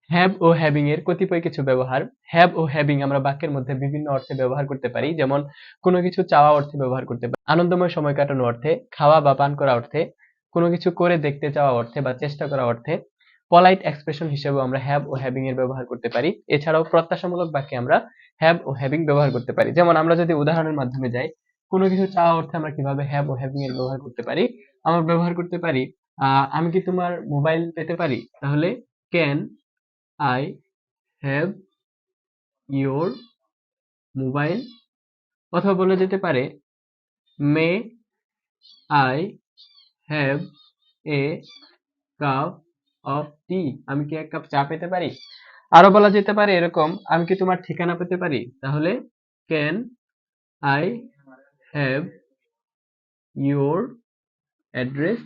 Have O having এর কতিপয় কিছু ব্যবহার। হ্যাভ ও হ্যাভিং আমরা বাক্যের মধ্যে বিভিন্ন অর্থে ব্যবহার করতে পারি, যেমন কোনো কিছু চাওয়া অর্থে ব্যবহার করতে পারি, আনন্দময় সময় কাটানো অর্থে, খাওয়া বা পান করা অর্থে, কোনো কিছু করে দেখতে চাওয়া অর্থে বা চেষ্টা করা অর্থে, পলাইট এক্সপ্রেশন হিসেবেও আমরা হ্যাভ ও হ্যাভিং এর ব্যবহার করতে পারি। এছাড়াও প্রত্যাশামূলক বাক্যে আমরা হ্যাভ ও হ্যাভিং ব্যবহার করতে পারি। যেমন আমরা যদি উদাহরণের মাধ্যমে যাই, কোনো কিছু চাওয়া অর্থে আমরা কিভাবে হ্যাভ ও হ্যাভিং এর ব্যবহার করতে পারি, আমরা ব্যবহার করতে পারি আমি কি তোমার মোবাইল পেতে পারি, তাহলে can I have your mobile. অথবা বলা যেতে পারে may I have a cup of tea, আমি কি এক কাপ চা পেতে পারি। আরো বলা যেতে পারে এরকম, আমি কি তোমার ঠিকানা পেতে পারি, তাহলে can I have your address,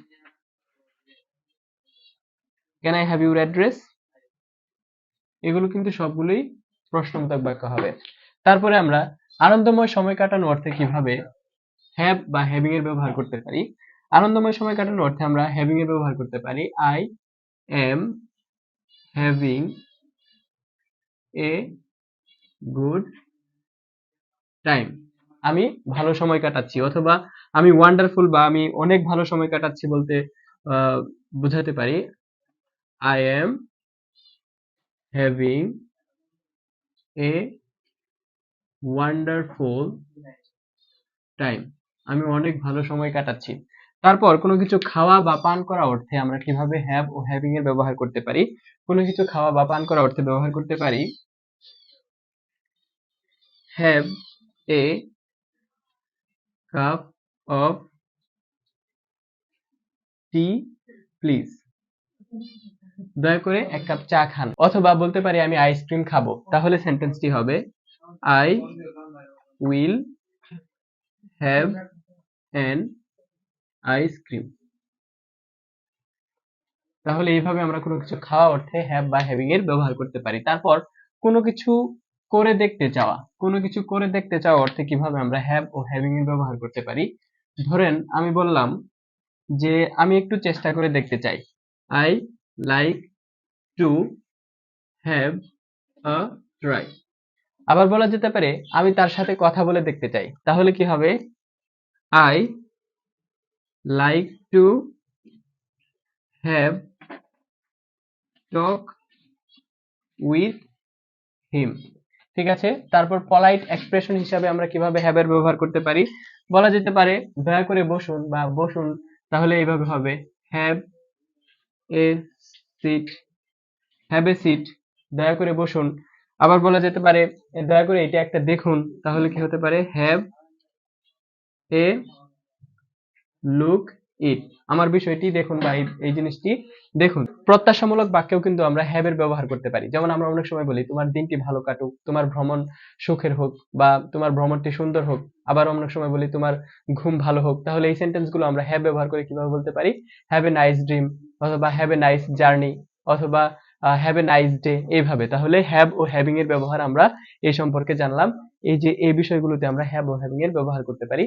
can I have your address. এগুলো কিন্তু সবগুলোই প্রশ্নবোধক বাক্য হবে। তারপরে আমরা আনন্দময় সময় কাটানো অর্থে কিভাবে হ্যাভ বা হ্যাভিং এর ব্যবহার করতে পারি। আনন্দময় সময় কাটানোর অর্থে আমরা হ্যাভিং এর ব্যবহার করতে পারি I am having a good time, আমি ভালো সময় কাটাচ্ছি। অথবা আমি ওয়ান্ডারফুল বা আমি অনেক ভালো সময় কাটাচ্ছি বলতে বোঝাতে পারি I am having a wonderful time, আমি অনেক ভালো সময় কাটাচ্ছি। তারপর কোনো কিছু খাওয়া বা পান করা অর্থে আমরা কিভাবে হ্যাভ ও হ্যাভিং এর ব্যবহার করতে পারি। কোনো কিছু খাওয়া বা পান করা অর্থে ব্যবহার করতে পারি have a cup of T please, দয়া করে এক কাপ চা খান। অথবা বলতে পারি আমি আইসক্রিম খাবো, তাহলে সেন্টেন্সটি হবে I will have an ice cream. তাহলে এইভাবে আমরা কোনো কিছু খাওয়া অর্থে হ্যাভ বা হ্যাভিং এর ব্যবহার করতে পারি। তারপর কোনো কিছু করে দেখতে চাওয়া, কোনো কিছু করে দেখতে চাওয়া অর্থে কিভাবে আমরা হ্যাভ ও হ্যাভিং এর ব্যবহার করতে পারি। ধরেন আমি বললাম যে আমি একটু চেষ্টা করে দেখতে চাই, I like to have a try. আবার বলা যেতে পারে আমি তার সাথে কথা বলে দেখতে চাই, তাহলে কি হবে I like to have talk with him. ঠিক আছে। তারপর পলাইট এক্সপ্রেশন হিসাবে আমরা কিভাবে হ্যাভ এর ব্যবহার করতে পারি, বলা যেতে পারে দয়া করে বসুন বা বসুন, তাহলে এইভাবে হবে have a seat, have a seat, দয়া করে বসুন। আবার বলা যেতে পারে দয়া করে এটা একটা দেখুন, তাহলে কি হতে পারে হ্যাভ এ লুক ইট, আমার বিষয়টি দেখুন বা এই জিনিসটি দেখুন। প্রত্যাশামূলক বাক্যেও কিন্তু আমরা হ্যাভ এর ব্যবহার করতে পারি। যেমন আমরা অনেক সময় বলি তোমার দিনটি ভালো কাটুক, তোমার ভ্রমণ সুখের হোক বা তোমার ভ্রমণটি সুন্দর হোক। আবার অনেক সময় বলি তোমার ঘুম ভালো হোক, তাহলে এই সেন্টেন্স গুলো আমরা হ্যাভ ব্যবহার করে কিভাবে বলতে পারি হ্যাভ এ নাইস ড্রিম, অথবা হ্যাভ এ নাইস জার্নি, অথবা হ্যাভ এ নাইস ডে, এইভাবে। তাহলে হ্যাভ ও হ্যাভিং এর ব্যবহার আমরা এই সম্পর্কে জানলাম। এই যে এই বিষয়গুলোতে আমরা হ্যাভ ও হ্যাভিং এর ব্যবহার করতে পারি।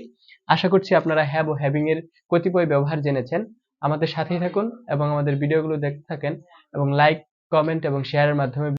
আশা করছি আপনারা হ্যাভ ও হ্যাভিং এর কতিপয় ব্যবহার জেনেছেন। আমাদের সাথেই থাকুন এবং আমাদের ভিডিওগুলো দেখতে থাকেন এবং লাইক, কমেন্ট এবং শেয়ারের মাধ্যমে